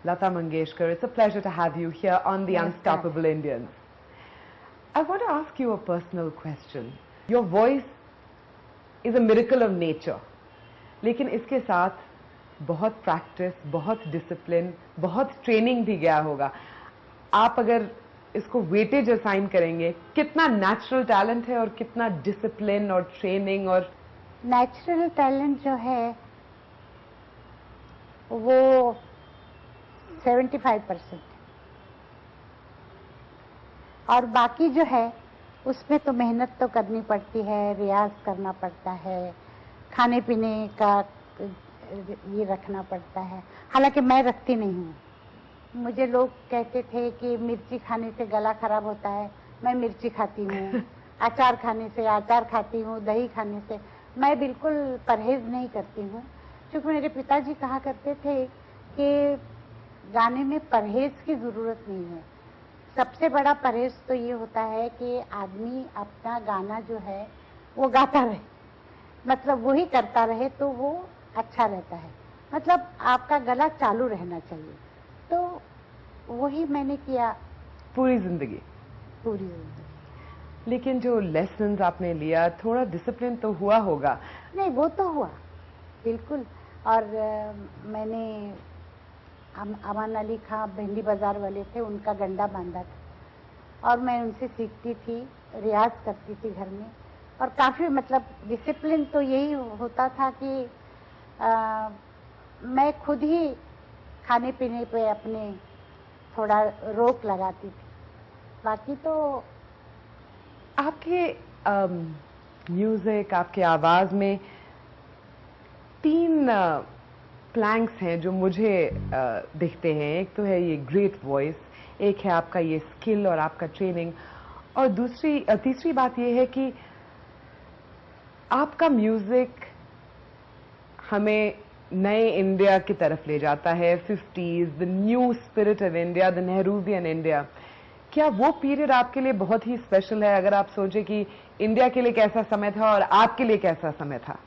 Lata Mangeshkar. It's a pleasure to have you here on The Unstoppable Indians. I want to ask you a personal question. Your voice is a miracle of nature. लेकिन इसके साथ बहुत practice, बहुत discipline, बहुत training भी गया होगा. आप अगर इसको वेटेज असाइन करेंगे, कितना नेचुरल टैलेंट है और कितना डिसिप्लिन और ट्रेनिंग? और नेचुरल टैलेंट जो है वो 75% और बाकी जो है उसमें तो मेहनत तो करनी पड़ती है, रियाज करना पड़ता है, खाने पीने का ये रखना पड़ता है. हालांकि मैं रखती नहीं हूँ. मुझे लोग कहते थे कि मिर्ची खाने से गला खराब होता है. मैं मिर्ची खाती हूँ. अचार खाने से अचार खाती हूँ, दही खाने से. मैं बिल्कुल परहेज नहीं करती हूँ, क्योंकि मेरे पिताजी कहा करते थे कि गाने में परहेज की जरूरत नहीं है. सबसे बड़ा परहेज तो ये होता है कि आदमी अपना गाना जो है वो गाता रहे, मतलब वही करता रहे तो वो अच्छा रहता है. मतलब आपका गला चालू रहना चाहिए. तो वही मैंने किया पूरी जिंदगी. लेकिन जो लेसन्स आपने लिया, थोड़ा डिसिप्लिन तो हुआ होगा? नहीं, वो तो हुआ बिल्कुल. और मैंने अमान अली खां भिंडी बाजार वाले थे, उनका गंडा बांधा था और मैं उनसे सीखती थी, रियाज करती थी घर में. और काफ़ी मतलब डिसिप्लिन तो यही होता था कि मैं खुद ही खाने पीने पे अपने थोड़ा रोक लगाती थी. बाकी तो आपके म्यूजिक, आपके आवाज में 3 प्लैंक्स हैं जो मुझे दिखते हैं. एक तो है ये ग्रेट वॉइस, एक है आपका ये स्किल और आपका ट्रेनिंग, और तीसरी बात ये है कि आपका म्यूजिक हमें नए इंडिया की तरफ ले जाता है. 50s, the new spirit of India, the Nehruvian India. क्या वो पीरियड आपके लिए बहुत ही स्पेशल है, अगर आप सोचे कि इंडिया के लिए कैसा समय था और आपके लिए कैसा समय था?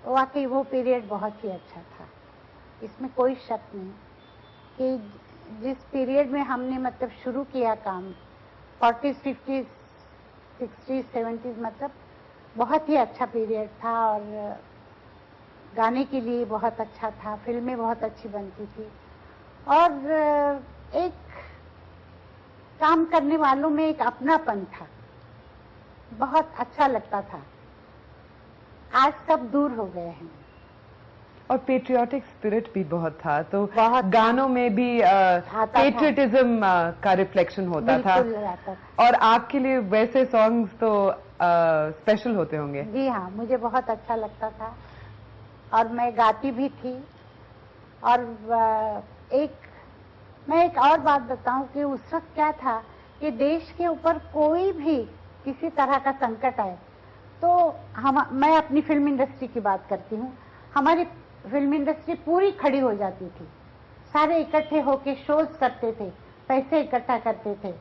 वाकई वो पीरियड बहुत ही अच्छा था, इसमें कोई शक नहीं. कि जिस पीरियड में हमने मतलब शुरू किया काम, 40s, 50s, 60s, 70s, मतलब बहुत ही अच्छा पीरियड था. और गाने के लिए बहुत अच्छा था, फिल्में बहुत अच्छी बनती थी और एक काम करने वालों में एक अपनापन था, बहुत अच्छा लगता था. आज सब दूर हो गए हैं. और पेट्रियाटिक स्पिरिट भी बहुत था, तो बहुत गानों में भी पेट्रियटिज्म का रिफ्लेक्शन होता था. और आपके लिए वैसे सॉन्ग्स तो स्पेशल होते होंगे. जी हाँ, मुझे बहुत अच्छा लगता था और मैं गाती भी थी. और मैं एक और बात बताऊं कि उस वक्त क्या था कि देश के ऊपर कोई भी किसी तरह का संकट आए तो मैं अपनी फिल्म इंडस्ट्री की बात करती हूँ, हमारी फिल्म इंडस्ट्री पूरी खड़ी हो जाती थी. सारे इकट्ठे होके शोज करते थे, पैसे इकट्ठा करते थे,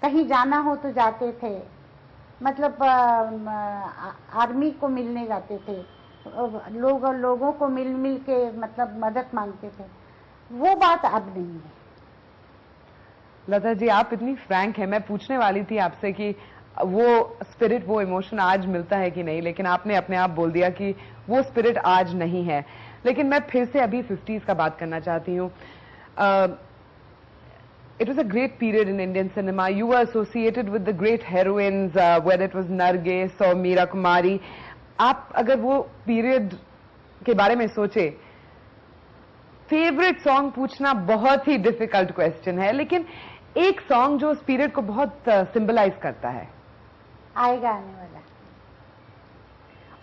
कहीं जाना हो तो जाते थे, मतलब आर्मी को मिलने जाते थे, लोगों को मिल के मतलब मदद मांगते थे. वो बात अब नहीं है. लता जी, आप इतनी फ्रैंक हैं. मैं पूछने वाली थी आपसे कि वो स्पिरिट, वो इमोशन आज मिलता है कि नहीं, लेकिन आपने अपने आप बोल दिया कि वो स्पिरिट आज नहीं है. लेकिन मैं फिर से अभी 50s का बात करना चाहती हूँ. It was a great period in Indian cinema. You were associated with the great heroines, whether it was Nargis or Meera Kumari. आप अगर वो पीरियड के बारे में सोचे, फेवरेट सॉन्ग पूछना बहुत ही डिफिकल्ट क्वेश्चन है, लेकिन एक सॉन्ग जो उस पीरियड को बहुत सिंबलाइज करता है. आएगा आने वाला.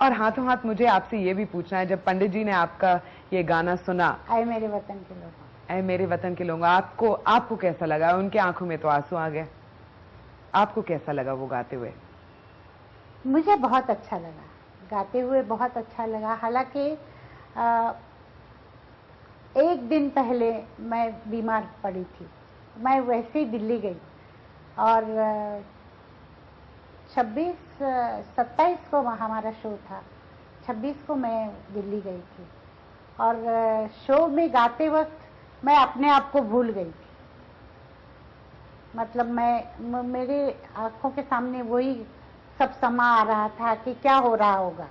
और हाथों हाथ मुझे आपसे ये भी पूछना है, जब पंडित जी ने आपका ये गाना सुना, आए मेरे वतन के लोगों, ऐ मेरे वतन के लोगों, आपको कैसा लगा? उनके आंखों में तो आंसू आ गए. आपको कैसा लगा वो गाते हुए? मुझे बहुत अच्छा लगा, गाते हुए बहुत अच्छा लगा. हालांकि एक दिन पहले मैं बीमार पड़ी थी, मैं वैसे ही दिल्ली गई और 27 को हमारा शो था, 26 को मैं दिल्ली गई थी. और शो में गाते वक्त मैं अपने आप को भूल गई थी। मतलब मेरे आंखों के सामने वही सब समा आ रहा था कि क्या हो रहा होगा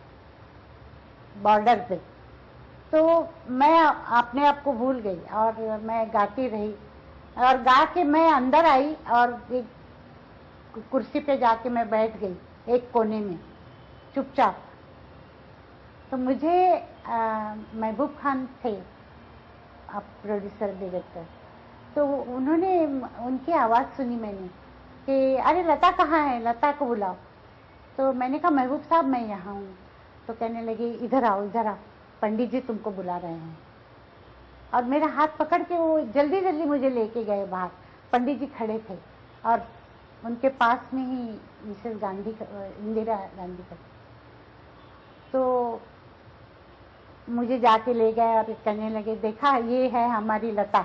बॉर्डर पे। तो मैं अपने आप को भूल गई और मैं गाती रही और गा के मैं अंदर आई और एक कुर्सी पे जाके मैं बैठ गई एक कोने में चुपचाप। तो मुझे महबूब खान थे अब प्रोड्यूसर डायरेक्टर, तो उन्होंने उनकी आवाज़ सुनी मैंने कि अरे लता कहाँ है, लता को बुलाओ। तो मैंने कहा महबूब साहब मैं यहाँ हूँ। तो कहने लगे इधर आओ इधर आओ, पंडित जी तुमको बुला रहे हैं। और मेरा हाथ पकड़ के वो जल्दी जल्दी मुझे लेके गए बाहर। पंडित जी खड़े थे और उनके पास में ही मिसेस गांधी इंदिरा गांधी का। तो मुझे जाके ले गए और कहने लगे देखा ये है हमारी लता,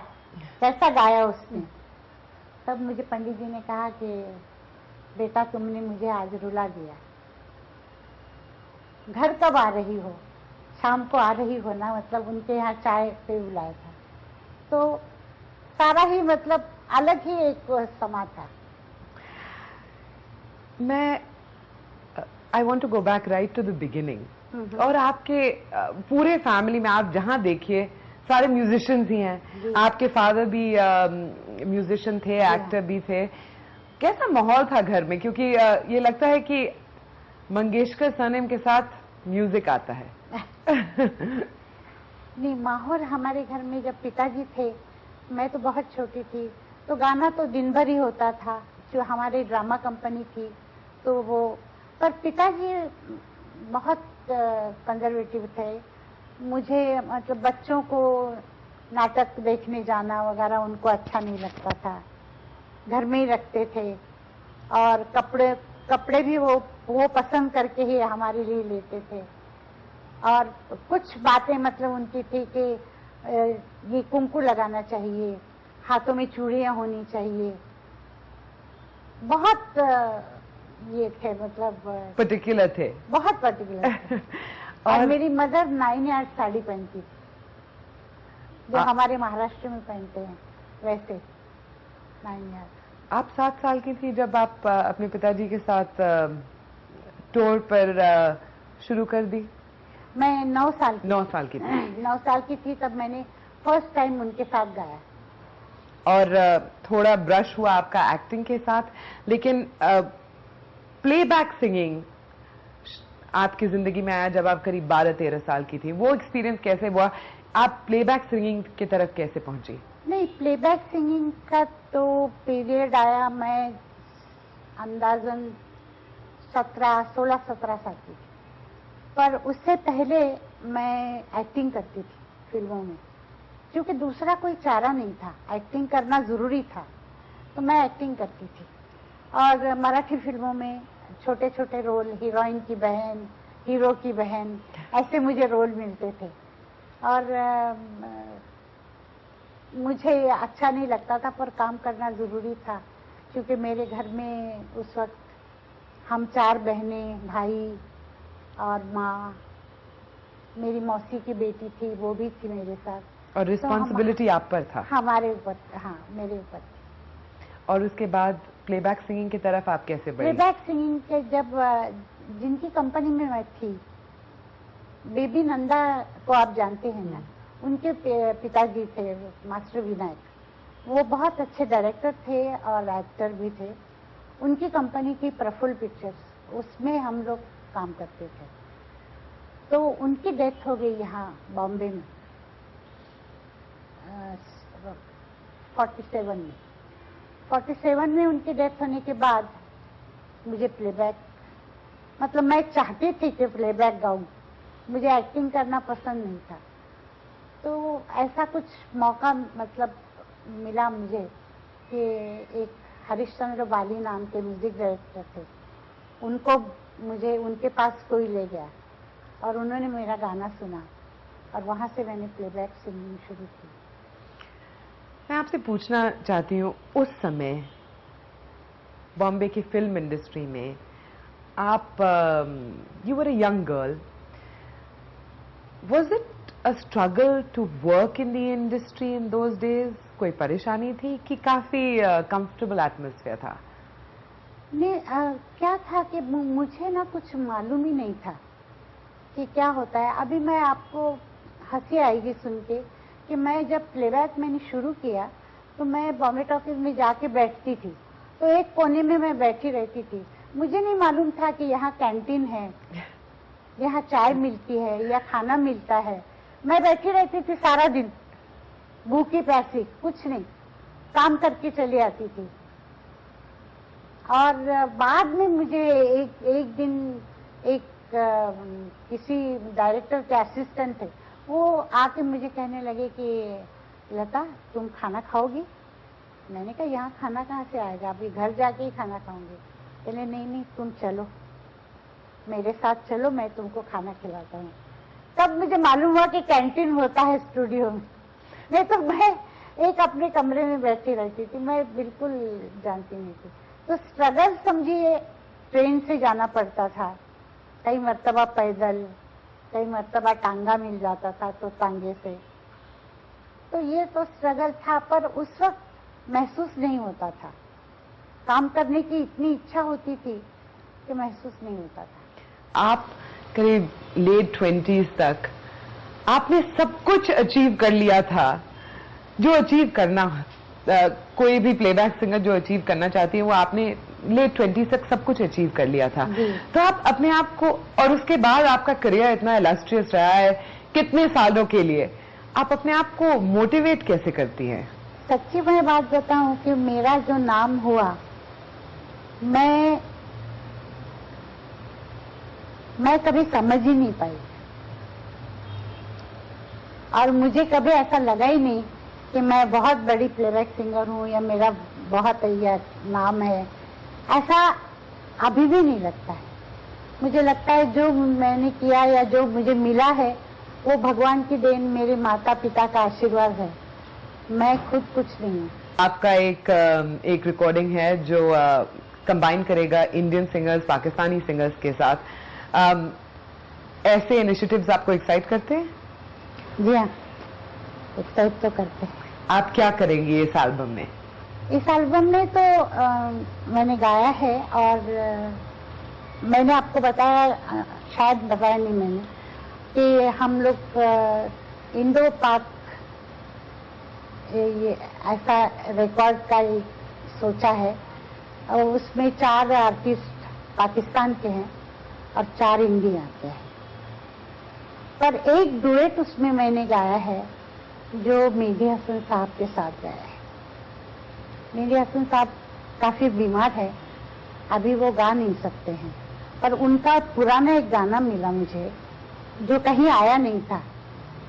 कैसा गाया उसने। तब मुझे पंडित जी ने कहा कि बेटा तुमने मुझे आज रुला दिया, घर कब आ रही हो, शाम को आ रही हो ना। मतलब उनके यहाँ चाय पे बुलाया था। तो सारा ही मतलब अलग ही एक समा था। मैं I want to go back right to the beginning. और आपके पूरे फैमिली में आप जहां देखिए सारे म्यूजिशियंस ही हैं। आपके फादर भी म्यूजिशियन थे, एक्टर भी थे। कैसा माहौल था घर में? क्योंकि ये लगता है कि मंगेशकर सरनेम के साथ म्यूजिक आता है। नहीं, माहौल हमारे घर में जब पिताजी थे, मैं तो बहुत छोटी थी, तो गाना तो दिन भर ही होता था। जो हमारी ड्रामा कंपनी थी तो वो, पर पिताजी बहुत कंजर्वेटिव थे। मुझे मतलब बच्चों को नाटक देखने जाना वगैरह उनको अच्छा नहीं लगता था, घर में ही रखते थे। और कपड़े भी वो पसंद करके ही हमारे लिए लेते थे। और कुछ बातें मतलब उनकी थी कि ये कुंकू लगाना चाहिए, हाथों में चूड़ियां होनी चाहिए, बहुत ये थे, मतलब पर्टिकुलर थे, बहुत पर्टिकुलर थे। और मेरी मदर 9 यार्ड साड़ी पहनती थी, जो हमारे महाराष्ट्र में पहनते हैं वैसे 9 यार्ड। आप 7 साल की थी जब आप अपने पिताजी के साथ टूर पर शुरू कर दी? मैं 9 साल की 9 साल की थी। 9 साल की थी तब मैंने फर्स्ट टाइम उनके साथ गाया। और थोड़ा ब्रश हुआ आपका एक्टिंग के साथ, लेकिन प्लेबैक सिंगिंग आपकी जिंदगी में आया जब आप करीब 12-13 साल की थी। वो एक्सपीरियंस कैसे हुआ? आप प्लेबैक सिंगिंग की तरफ कैसे पहुंची? नहीं, प्लेबैक सिंगिंग का तो पीरियड आया, मैं अंदाजन 16-17 साल की थी। पर उससे पहले मैं एक्टिंग करती थी फिल्मों में, क्योंकि दूसरा कोई चारा नहीं था, एक्टिंग करना जरूरी था, तो मैं एक्टिंग करती थी। और मराठी फिल्मों में छोटे छोटे रोल, हीरोइन की बहन, हीरो की बहन, ऐसे मुझे रोल मिलते थे। और मुझे अच्छा नहीं लगता था, पर काम करना जरूरी था, क्योंकि मेरे घर में उस वक्त हम 4 बहनें, भाई और माँ, मेरी मौसी की बेटी थी, वो भी थी मेरे साथ। और रिस्पॉन्सिबिलिटी तो आप पर था? हमारे ऊपर, हाँ मेरे ऊपर। और उसके बाद प्लेबैक सिंगिंग की तरफ आप कैसे बढ़ी? प्लेबैक सिंगिंग के जब जिनकी कंपनी में मैं थी, बेबी नंदा को आप जानते हैं ना, उनके पिताजी थे मास्टर विनायक, वो बहुत अच्छे डायरेक्टर थे और एक्टर भी थे। उनकी कंपनी की प्रफुल्ल पिक्चर्स, उसमें हम लोग काम करते थे। तो उनकी डेथ हो गई यहाँ बॉम्बे में 47 में उनकी डेथ होने के बाद मुझे प्लेबैक, मतलब मैं चाहती थी कि प्लेबैक गाऊं, मुझे एक्टिंग करना पसंद नहीं था। तो ऐसा कुछ मौका मतलब मिला मुझे कि एक हरीशचंद्र बाली नाम के म्यूजिक डायरेक्टर थे, उनको मुझे उनके पास कोई ले गया और उन्होंने मेरा गाना सुना और वहां से मैंने प्लेबैक सिंगिंग शुरू की। मैं आपसे पूछना चाहती हूँ, उस समय बॉम्बे की फिल्म इंडस्ट्री में आप, you were a young girl, was it a struggle to work in the industry in those days? कोई परेशानी थी कि काफी comfortable atmosphere था? नहीं, क्या था कि मुझे ना कुछ मालूम ही नहीं था कि क्या होता है। अभी मैं आपको हंसी आएगी सुन के कि मैं जब प्लेबैक मैंने शुरू किया तो मैं बॉम्बे टॉकीज में जाके बैठती थी, तो एक कोने में मैं बैठी रहती थी। मुझे नहीं मालूम था कि यहाँ कैंटीन है, यहाँ चाय मिलती है या खाना मिलता है। मैं बैठी रहती थी सारा दिन, भूखी प्यासी, कुछ नहीं, काम करके चली आती थी। और बाद में मुझे एक दिन एक किसी डायरेक्टर के असिस्टेंट थे, वो आके मुझे कहने लगे कि लता तुम खाना खाओगी? मैंने कहा यहाँ खाना कहाँ से आएगा, अभी घर जाके ही खाना खाऊंगी। कहने नहीं तुम चलो, मेरे साथ चलो, मैं तुमको खाना खिलाता हूँ। तब मुझे मालूम हुआ कि कैंटीन होता है स्टूडियो में। नहीं तो मैं एक अपने कमरे में बैठी रहती थी, मैं बिल्कुल जानती नहीं थी। तो स्ट्रगल समझिए, ट्रेन से जाना पड़ता था, कई मर्तबा पैदल, कई मर्तबा टांगा मिल जाता था तो टांगे से। तो ये तो स्ट्रगल था, पर उस वक्त महसूस नहीं होता था। काम करने की इतनी इच्छा होती थी कि महसूस नहीं होता था। आप करीब लेट 20s तक आपने सब कुछ अचीव कर लिया था जो अचीव करना, कोई भी प्लेबैक सिंगर जो अचीव करना चाहती है वो आपने लेट 20s तक सब कुछ अचीव कर लिया था। तो आप अपने आप को, और उसके बाद आपका करियर इतना इलस्ट्रियस रहा है कितने सालों के लिए, आप अपने आप को मोटिवेट कैसे करती हैं? सच्ची मैं बात बताऊं कि मेरा जो नाम हुआ, मैं कभी समझ ही नहीं पाई, और मुझे कभी ऐसा लगा ही नहीं कि मैं बहुत बड़ी प्लेबैक सिंगर हूँ या मेरा बहुत नाम है। ऐसा अभी भी नहीं लगता है। मुझे लगता है जो मैंने किया या जो मुझे मिला है वो भगवान की देन, मेरे माता पिता का आशीर्वाद है। मैं खुद कुछ नहीं हूँ। आपका एक रिकॉर्डिंग है जो कंबाइन करेगा इंडियन सिंगर्स पाकिस्तानी सिंगर्स के साथ। ऐसे इनिशिएटिव्स आपको एक्साइट करते हैं? जी हाँ, एक्साइट तो करते हैं। आप क्या करेंगी इस एल्बम में? इस एल्बम में तो मैंने गाया है, और मैंने आपको बताया, शायद बताया नहीं मैंने, कि हम लोग इंडो पाक ये ऐसा रिकॉर्ड का सोचा है, और उसमें 4 आर्टिस्ट पाकिस्तान के हैं और 4 इंडिया के हैं। पर एक डुएट उसमें मैंने गाया है जो मेहदी हसन साहब के साथ गाया है। मेहदी हसन साहब काफी बीमार है, अभी वो गा नहीं सकते हैं, पर उनका पुराना एक गाना मिला मुझे जो कहीं आया नहीं था।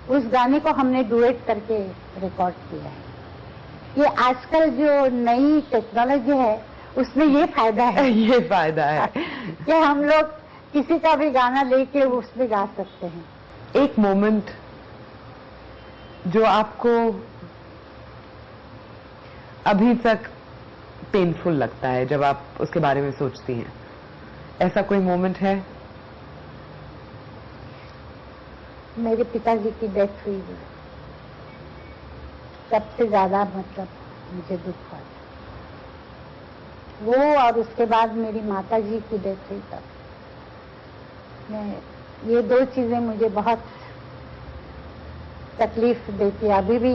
उस गाने को हमने डुएट करके रिकॉर्ड किया है। ये आजकल जो नई टेक्नोलॉजी है उसमें ये फायदा है ये फायदा है कि हम लोग किसी का भी गाना लेके उसमें गा सकते हैं। एक मोमेंट जो आपको अभी तक पेनफुल लगता है जब आप उसके बारे में सोचती हैं, ऐसा कोई मोमेंट है? मेरे पिताजी की डेथ हुई है, सबसे ज्यादा मतलब मुझे दुख हुआ वो, और उसके बाद मेरी माताजी की डेथ हुई तब। ये 2 चीजें मुझे बहुत तकलीफ देती है, अभी भी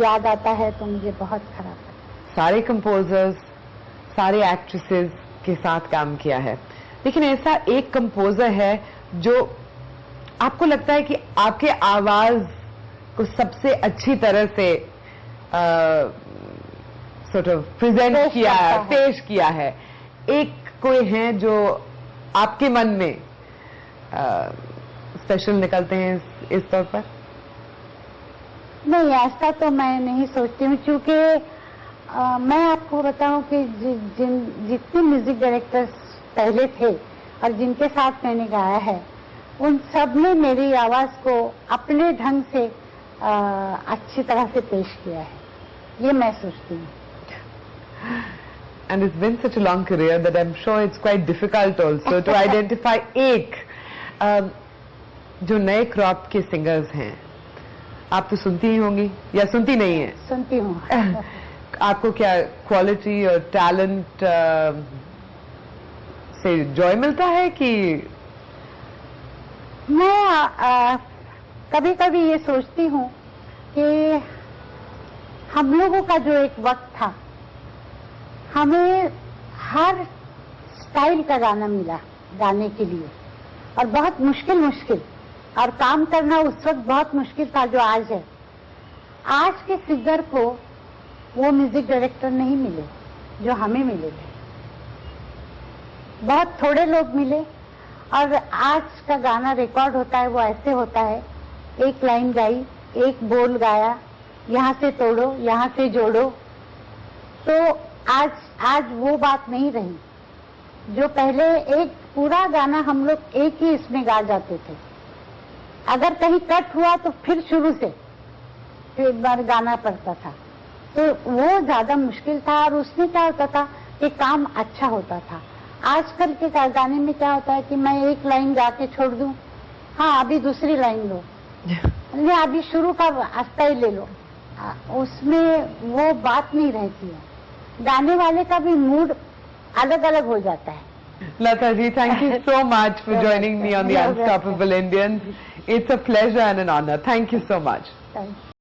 याद आता है तो मुझे बहुत खराब लगता है। सारे कंपोजर्स, सारे एक्ट्रेसेस के साथ काम किया है, लेकिन ऐसा एक कंपोजर है जो आपको लगता है कि आपके आवाज को सबसे अच्छी तरह से sort of प्रेजेंट किया है, पेश किया है। एक कोई है जो आपके मन में स्पेशल निकलते हैं इस तौर पर? नहीं, ऐसा तो मैं नहीं सोचती हूँ, क्योंकि मैं आपको बताऊं कि जितने म्यूजिक डायरेक्टर्स पहले थे और जिनके साथ मैंने गाया है, उन सब ने मेरी आवाज को अपने ढंग से अच्छी तरह से पेश किया है, ये मैं सोचती हूँ। And it's been such a long career that I'm sure it's quite difficult also to identify एक जो नए क्रॉप के सिंगर्स हैं आप तो सुनती ही होंगी या सुनती नहीं है? सुनती हूँ। आपको क्या क्वालिटी और टैलेंट से जॉय मिलता है कि? मैं कभी कभी ये सोचती हूँ कि हम लोगों का जो एक वक्त था, हमें हर स्टाइल का गाना मिला गाने के लिए, और बहुत मुश्किल और काम करना उस वक्त बहुत मुश्किल था जो आज है। आज के सिंगर को वो म्यूजिक डायरेक्टर नहीं मिले जो हमें मिले थे, बहुत थोड़े लोग मिले। और आज का गाना रिकॉर्ड होता है वो ऐसे होता है, एक लाइन गाई, एक बोल गाया, यहाँ से तोड़ो यहाँ से जोड़ो। तो आज वो बात नहीं रही जो पहले एक पूरा गाना हम लोग एक ही इसमें गा जाते थे। अगर कहीं कट हुआ तो फिर शुरू से फिर एक बार गाना पड़ता था, तो वो ज्यादा मुश्किल था। और उसमें क्या होता था कि काम अच्छा होता था। आजकल के गाने में क्या होता है कि मैं एक लाइन गा के छोड़ दूं, हाँ अभी दूसरी लाइन लो, या अभी शुरू का रास्ता ही ले लो, उसमें वो बात नहीं रहती है। गाने वाले का भी मूड अलग अलग हो जाता है। Lata ji, thank you so much for joining me on the Unstoppable Indians. It's a pleasure and an honor. Thank you so much. Thank you.